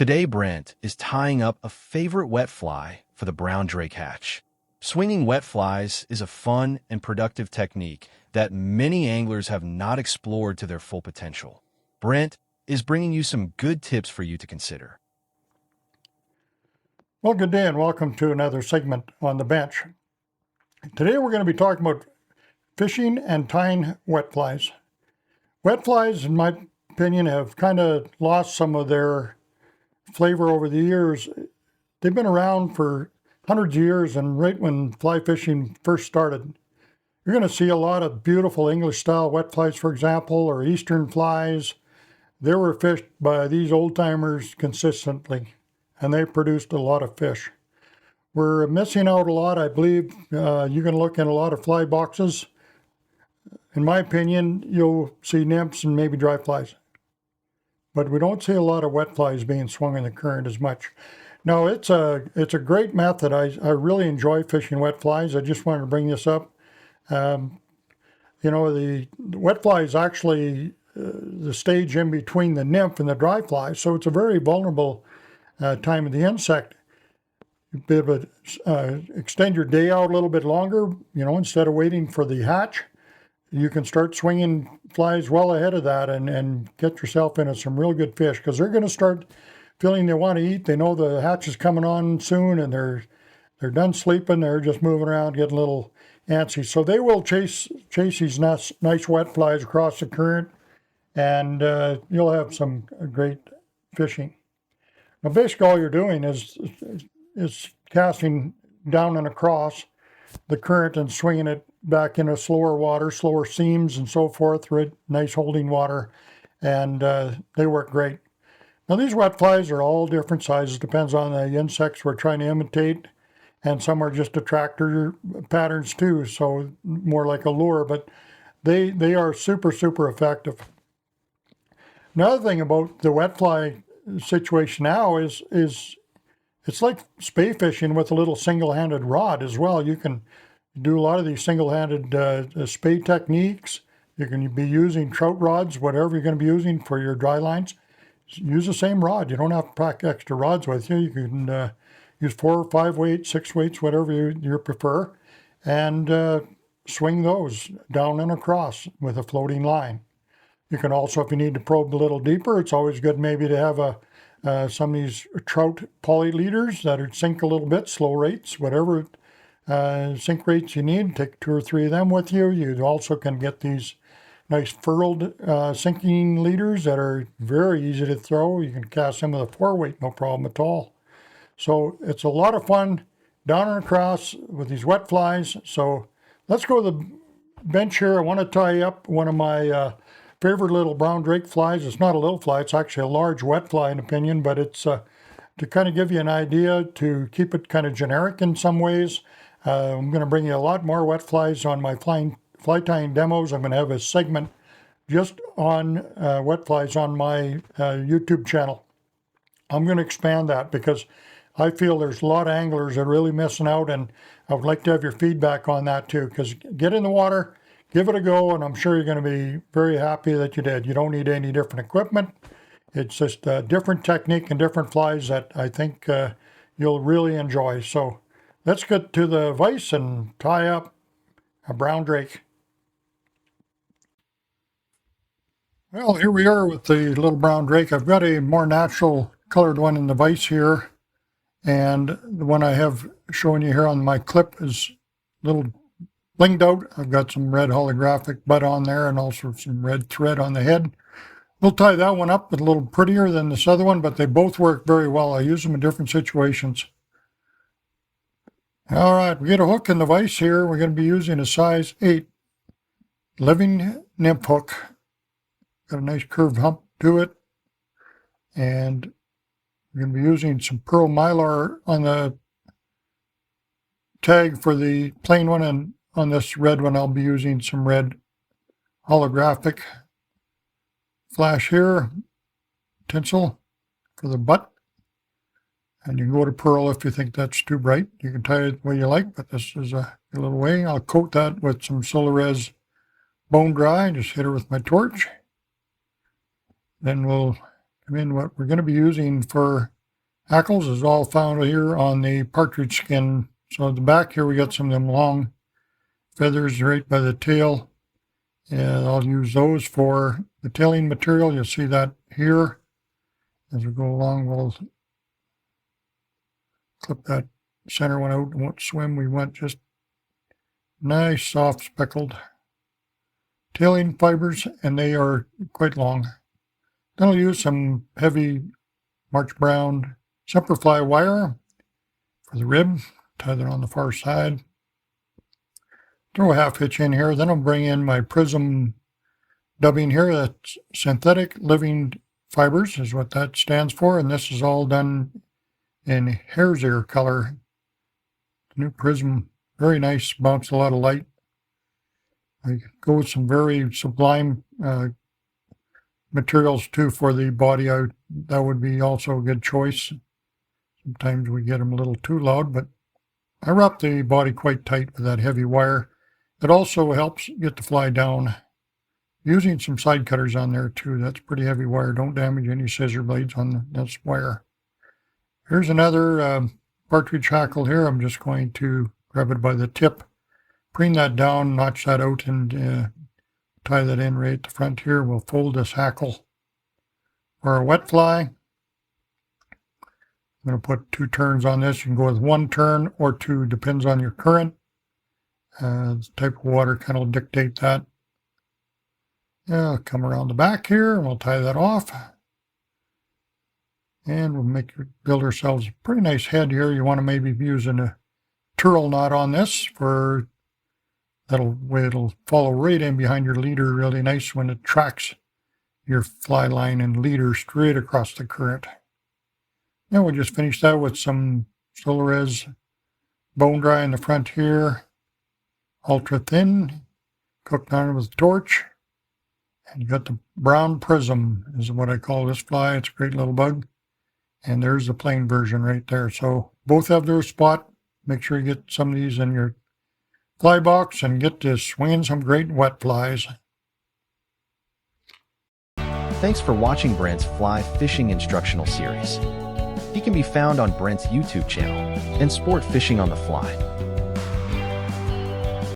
Today, Brent is tying up a favorite wet fly for the brown drake hatch. Swinging wet flies is a fun and productive technique that many anglers have not explored to their full potential. Brent is bringing you some good tips for you to consider. Well, good day and welcome to another segment on the bench. Today we're going to be talking about fishing and tying wet flies. Wet flies, in my opinion, have kind of lost some of their flavor over the years. They've been around for hundreds of years, and right when fly fishing first started, you're going to see a lot of beautiful English style wet flies, for example, or Eastern flies. They were fished by these old timers consistently, and they produced a lot of fish. We're missing out a lot, I believe. You're going to look in a lot of fly boxes. In my opinion, you'll see nymphs and maybe dry flies. But we don't see a lot of wet flies being swung in the current as much. Now, it's a great method. I really enjoy fishing wet flies. I just wanted to bring this up. The wet fly is actually the stage in between the nymph and the dry fly, so it's a very vulnerable time of the insect. You'd be able to extend your day out a little bit longer, instead of waiting for the hatch. You can start swinging flies well ahead of that and get yourself into some real good fish, because they're going to start feeling they want to eat. They know the hatch is coming on soon, and they're done sleeping. They're just moving around, getting a little antsy. So they will chase these nice wet flies across the current, and you'll have some great fishing. Now, basically all you're doing is casting down and across the current and swinging it back into slower water, slower seams and so forth, with nice holding water, and they work great. Now, these wet flies are all different sizes, depends on the insects we're trying to imitate, and some are just attractor patterns too, so more like a lure, but they are super, super effective. Another thing about the wet fly situation now is it's like spay fishing with a little single-handed rod as well. You can do a lot of these single-handed spay techniques. You can be using trout rods, whatever you're going to be using for your dry lines. Use the same rod. You don't have to pack extra rods with you. You can use 4 or 5 weights, 6 weights, whatever you prefer, and swing those down and across with a floating line. You can also, if you need to probe a little deeper, it's always good maybe to have some of these trout poly leaders that are sink a little bit, slow rates, whatever sink rates you need. Take 2 or 3 of them with you. You also can get these nice furled sinking leaders that are very easy to throw. You can cast them with a 4 weight, no problem at all. So it's a lot of fun down and across with these wet flies. So let's go to the bench here. I want to tie up one of my favorite little brown drake flies. It's not a little fly, it's actually a large wet fly in opinion, but it's to kind of give you an idea, to keep it kind of generic in some ways. I'm going to bring you a lot more wet flies on my fly tying demos. I'm going to have a segment just on wet flies on my YouTube channel. I'm going to expand that because I feel there's a lot of anglers that are really missing out, and I would like to have your feedback on that too, because get in the water, give it a go, and I'm sure you're going to be very happy that you did. You don't need any different equipment. It's just a different technique and different flies that I think you'll really enjoy. So let's get to the vise and tie up a brown drake. Well, here we are with the little brown drake. I've got a more natural colored one in the vise here, and the one I have showing you here on my clip is a little blinged out. I've got some red holographic butt on there and also some red thread on the head. We'll tie that one up a little prettier than this other one, but they both work very well. I use them in different situations. All right, we get a hook in the vise here. We're going to be using a size 8 living nymph hook. Got a nice curved hump to it. And we're going to be using some pearl mylar on the tag for the plain one, and on this red one I'll be using some red holographic flash here, tinsel for the butt. And you can go to pearl if you think that's too bright. You can tie it the way you like, but this is a little way. I'll coat that with some Solarez bone dry. Just hit her with my torch. Then we'll come in what we're going to be using for Hackles is all found here on the partridge skin. So at the back here we got some of them long feathers right by the tail. And I'll use those for the tailing material. You'll see that here. As we go along, we'll clip that center one out and won't swim. We want just nice, soft, speckled tailing fibers, and they are quite long. Then I'll use some heavy March Brown Semperfly wire for the rib. Tie that on the far side. Throw a half hitch in here. Then I'll bring in my Prism dubbing here. That's synthetic living fibers is what that stands for. And this is all done in hare's ear color. The new Prism, very nice, bounce a lot of light. I go with some very sublime materials too for the body. That would be also a good choice. Sometimes we get them a little too loud, but I wrap the body quite tight with that heavy wire. It also helps get the fly down. Using some side cutters on there too. That's pretty heavy wire. Don't damage any scissor blades on this wire. Here's another partridge hackle here. I'm just going to grab it by the tip, preen that down, notch that out, and tie that in right at the front here. We'll fold this hackle for a wet fly. I'm going to put 2 turns on this. You can go with 1 turn or 2, depends on your current. The type of water kind of dictate that. I'll come around the back here and we'll tie that off. And we'll build ourselves a pretty nice head here. You want to maybe be using a turtle knot on this for it'll follow right in behind your leader really nice when it tracks your fly line and leader straight across the current. Then we'll just finish that with some Solarez bone dry in the front here. Ultra thin, cooked on with a torch. And you got the brown Prism is what I call this fly. It's a great little bug. And there's the plain version right there. So both have their spot. Make sure you get some of these in your fly box and get to swinging some great wet flies. Thanks for watching Brent's fly fishing instructional series. He can be found on Brent's YouTube channel and Sport Fishing on the Fly.